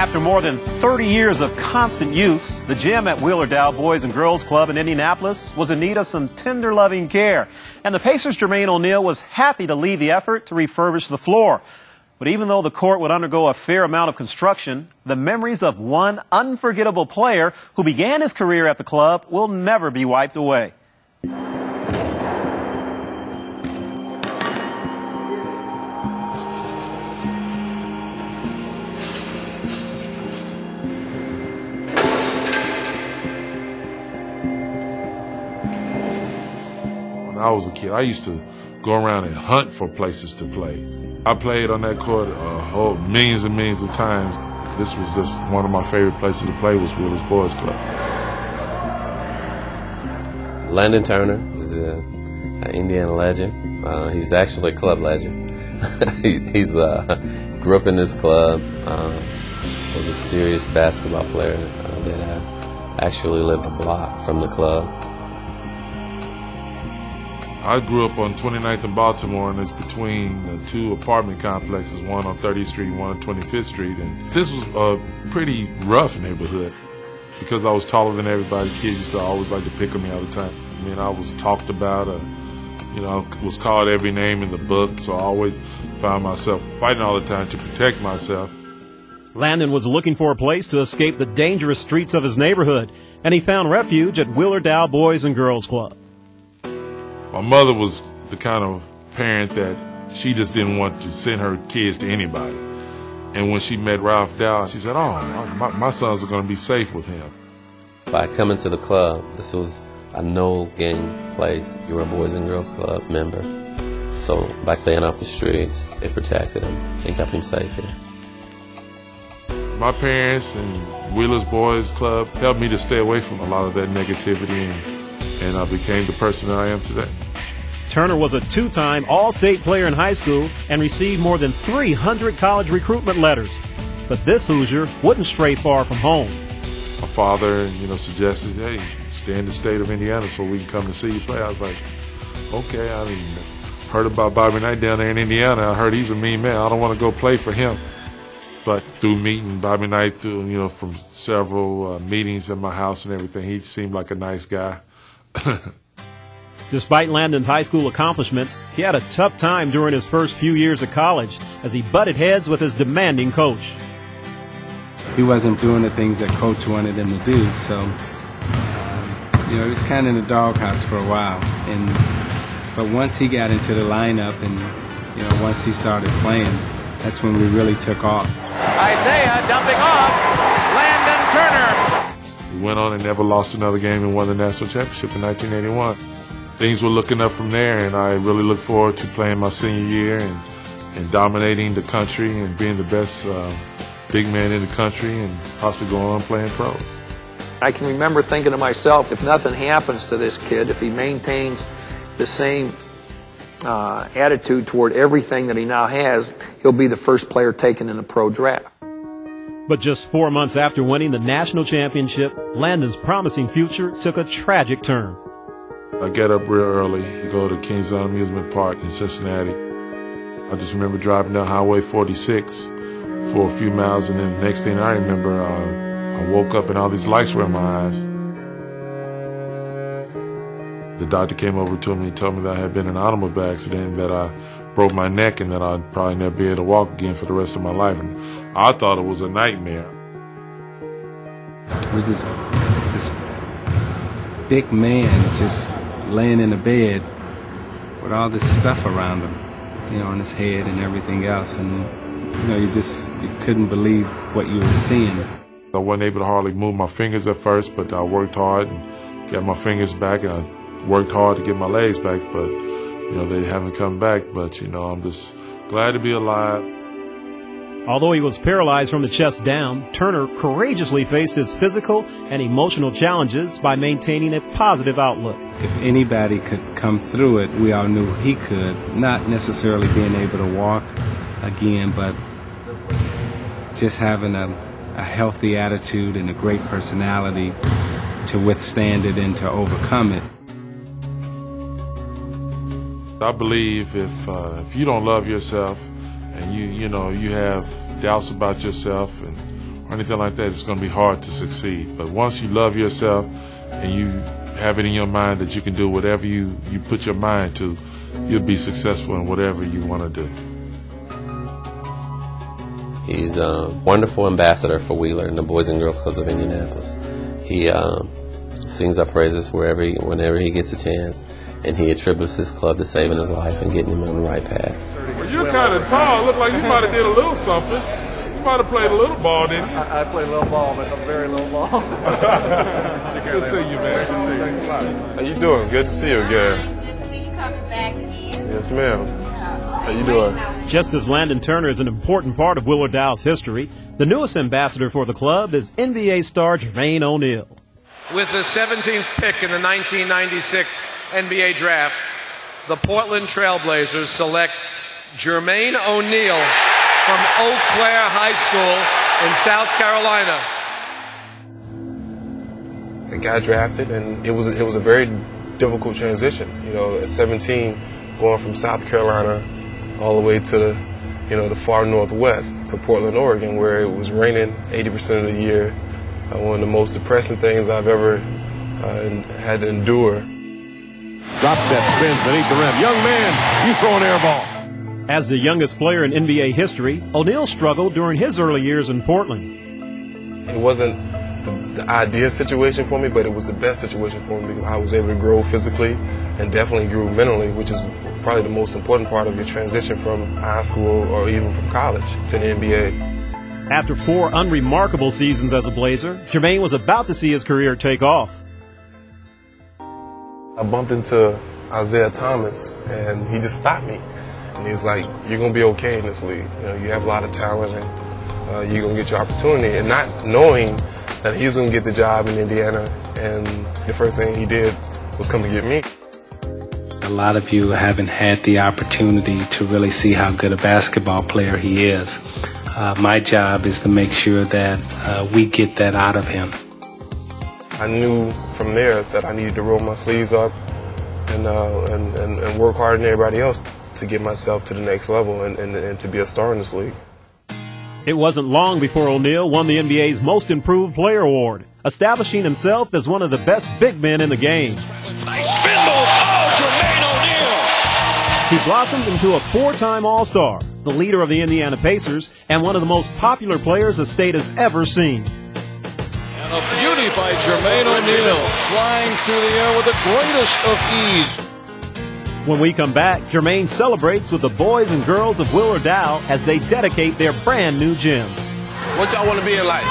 After more than 30 years of constant use, the gym at Wheeler-Dowe Boys Girls Club in Indianapolis was in need of some tender, loving care. And the Pacers' Jermaine O'Neal was happy to lead the effort to refurbish the floor. But even though the court would undergo a fair amount of construction, the memories of one unforgettable player who began his career at the club will never be wiped away. When I was a kid, I used to go around and hunt for places to play. I played on that court millions and millions of times. This was just one of my favorite places to play was Wheeler-Dowe Boys Club. Landon Turner is an Indiana legend. He's actually a club legend. He's grew up in this club. Was a serious basketball player that actually lived a block from the club. I grew up on 29th and Baltimore, and it's between two apartment complexes, one on 30th Street and one on 25th Street. And this was a pretty rough neighborhood because I was taller than everybody. Kids used to always like to pick on me all the time. I mean, I was talked about, was called every name in the book, so I always found myself fighting all the time to protect myself. Landon was looking for a place to escape the dangerous streets of his neighborhood, and he found refuge at Wheeler-Dowe Boys and Girls Club. My mother was the kind of parent that she just didn't want to send her kids to anybody. And when she met Ralph Dow, she said, oh, my sons are going to be safe with him. By coming to the club, this was a no-gang place. You were a Boys and Girls Club member. So by staying off the streets, it protected him and kept him safe here. My parents and Wheeler's Boys Club helped me to stay away from a lot of that negativity, and I became the person that I am today. Turner was a two-time All-State player in high school and received more than 300 college recruitment letters. But this Hoosier wouldn't stray far from home. My father, suggested, hey, stay in the state of Indiana so we can come to see you play. I was like, okay. I mean, heard about Bobby Knight down there in Indiana. I heard he's a mean man. I don't want to go play for him. But through meeting Bobby Knight, from several meetings at my house and everything, he seemed like a nice guy. Despite Landon's high school accomplishments, he had a tough time during his first few years of college as he butted heads with his demanding coach. He wasn't doing the things that coach wanted him to do, so he was kind of in the doghouse for a while. But once he got into the lineup and once he started playing, that's when we really took off. Isaiah dumping off, Landon Turner. We went on and never lost another game and won the national championship in 1981. Things were looking up from there, and I really look forward to playing my senior year and dominating the country and being the best big man in the country and possibly going on playing pro. I can remember thinking to myself, if nothing happens to this kid, if he maintains the same attitude toward everything that he now has, he'll be the first player taken in the pro draft. But just 4 months after winning the national championship, Landon's promising future took a tragic turn. I get up real early to go to Kings Island Amusement Park in Cincinnati. I just remember driving down Highway 46 for a few miles, and then the next thing I remember, I woke up and all these lights were in my eyes. The doctor came over to me and told me that I had been in an automobile accident, that I broke my neck, and that I'd probably never be able to walk again for the rest of my life. And I thought it was a nightmare. It was this big man just laying in the bed with all this stuff around him, on his head and everything else. And, you couldn't believe what you were seeing. I wasn't able to hardly move my fingers at first, but I worked hard and got my fingers back, and I worked hard to get my legs back, but, they haven't come back. But, I'm just glad to be alive. Although he was paralyzed from the chest down, Turner courageously faced his physical and emotional challenges by maintaining a positive outlook. If anybody could come through it, we all knew he could. Not necessarily being able to walk again, but just having a healthy attitude and a great personality to withstand it and to overcome it. I believe if you don't love yourself and you have doubts about yourself or anything like that, it's going to be hard to succeed. But once you love yourself and you have it in your mind that you can do whatever you put your mind to, you'll be successful in whatever you want to do. He's a wonderful ambassador for Wheeler and the Boys and Girls Clubs of Indianapolis. He sings our praises whenever he gets a chance, and he attributes his club to saving his life and getting him on the right path. Well, you're kind of tall. Look like you might have did a little something. You might have played a little ball, didn't you? I played a little ball, but a very little ball. Good to see you, man. Good to see you. Thanks a lot. How you doing? It's good to see you again. Good to see you coming back again. Yes, ma'am. How you doing? Just as Landon Turner is an important part of Wheeler-Dowe's history, the newest ambassador for the club is NBA star Jermaine O'Neal. With the 17th pick in the 1996 NBA draft, the Portland Trailblazers select Jermaine O'Neal from Eau Claire High School in South Carolina. I got drafted, and it was a very difficult transition. You know, at 17, going from South Carolina all the way to the far northwest to Portland, Oregon, where it was raining 80% of the year. One of the most depressing things I've ever had to endure. Drop step, spins beneath the rim. Young man, you throw an air ball. As the youngest player in NBA history, O'Neal struggled during his early years in Portland. It wasn't the ideal situation for me, but it was the best situation for me because I was able to grow physically and definitely grew mentally, which is probably the most important part of your transition from high school or even from college to the NBA. After 4 unremarkable seasons as a Blazer, Jermaine was about to see his career take off. I bumped into Isaiah Thomas, and he just stopped me. And he was like, "You're going to be okay in this league. You have a lot of talent, and you're going to get your opportunity." And not knowing that he was going to get the job in Indiana, and the first thing he did was come to get me. A lot of you haven't had the opportunity to really see how good a basketball player he is. My job is to make sure that we get that out of him. I knew from there that I needed to roll my sleeves up and work harder than everybody else to get myself to the next level and to be a star in this league. It wasn't long before O'Neal won the NBA's Most Improved Player Award, establishing himself as one of the best big men in the game. Nice spindle. Oh, Jermaine O'Neal. He blossomed into a 4-time All-Star, the leader of the Indiana Pacers, and one of the most popular players the state has ever seen. And a beauty by Jermaine O'Neal, flying through the air with the greatest of ease. When we come back, Jermaine celebrates with the boys and girls of Wheeler-Dowe as they dedicate their brand new gym. What y'all want to be in life?